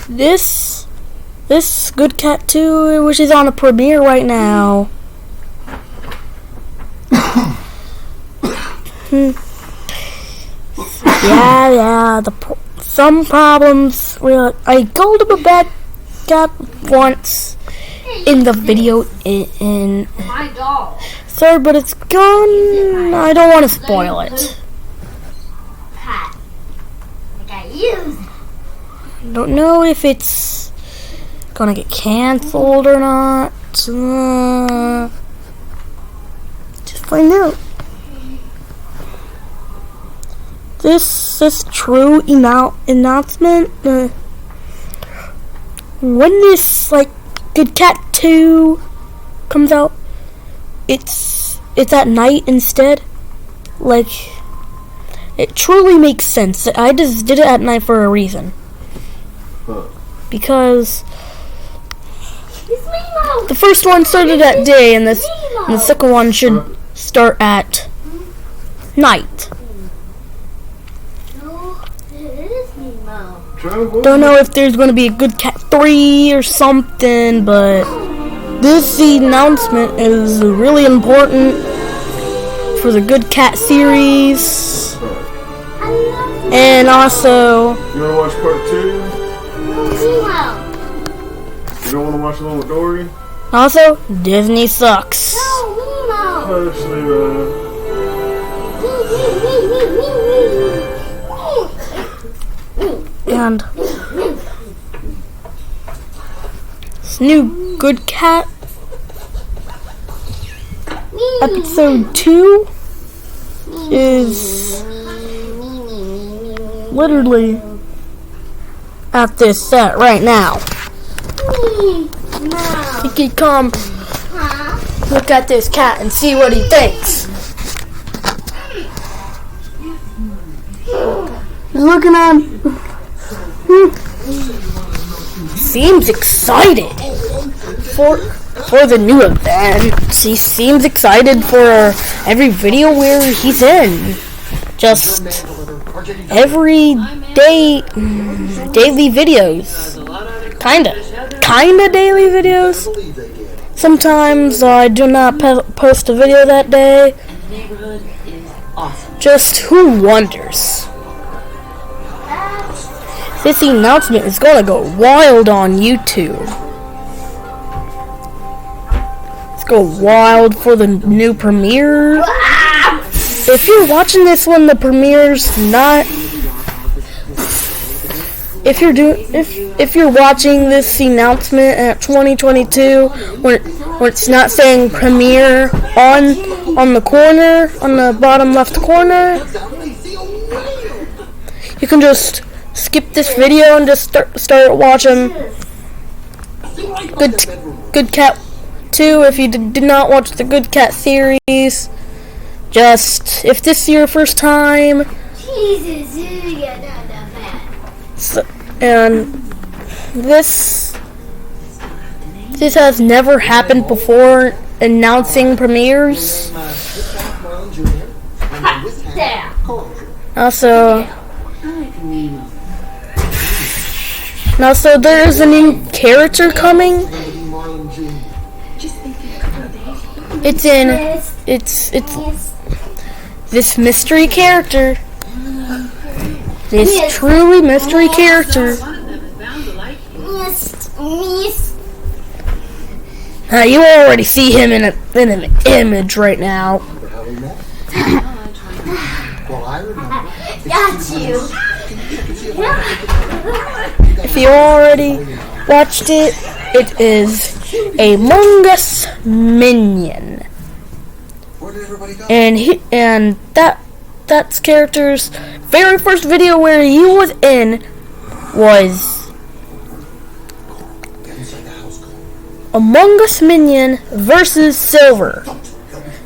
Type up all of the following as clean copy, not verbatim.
This Good Cat 2, which is on a premiere right now. Yeah. Some problems. I called him a bad cat once in the video in third, but it's gone. I don't want to spoil it. I don't know if it's gonna get canceled or not. Just find out. This true announcement. When this Good Cat 2 comes out, it's at night instead. It truly makes sense. I just did it at night for a reason. Because the first one started at day, and the second one should start at night. Don't know if there's going to be a Good Cat 3 or something, but this announcement is really important for the Good Cat series. And also, you want to watch part 2? You don't want to watch Little Dory? Also, Disney sucks. And this new Good Cat episode 2 is literally at this set right now. You can come look at this cat and see what he thinks. He's looking at him. Seems excited for the new event. He seems excited for every video where he's in. Just every day, daily videos. Kinda daily videos. Sometimes I do not post a video that day. Just who wonders? This announcement is gonna go wild on YouTube. Let's go wild for the new premiere. If you're watching this when the premiere's not, if you're watching this announcement at 2022 when it's not saying premiere on the corner, on the bottom left corner, you can just skip this video and just start watching Good Cat 2 if you did not watch the Good Cat series. Just, if this is your first time, and this has never happened before, announcing premieres. Also, there's a new character coming. It's this mystery character. This truly mystery character. You already see him in an image right now. If you already watched it, it is a Among Us minion, and that's character's very first video where he was in was Among Us minion versus Silver.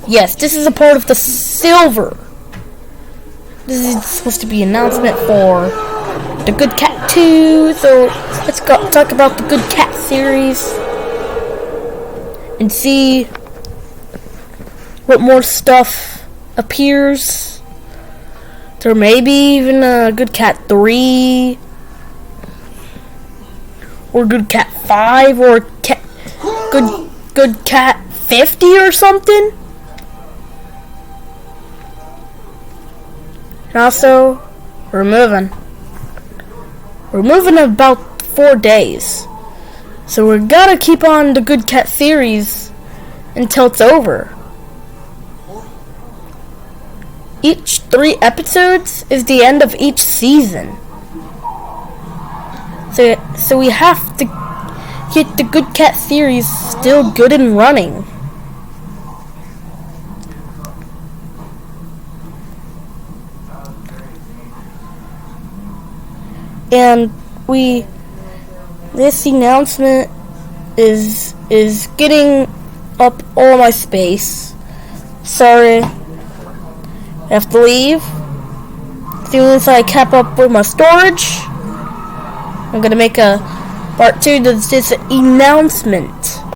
Yes, this is a part of the Silver. This is supposed to be an announcement for the Good Cat 2, so let's talk about the Good Cat series and see what more stuff appears. There may be even a Good Cat 3. or Good Cat 5 or Good Cat 50 or something. And also, we're moving. We're moving in about 4 days. So we're gotta keep on the Good Cat series until it's over. Each 3 episodes is the end of each season. So we have to get the Good Cat series still good and running. And this announcement is getting up all my space. Sorry, I have to leave. As soon as I cap up with my storage, I'm gonna make a part 2 to this announcement.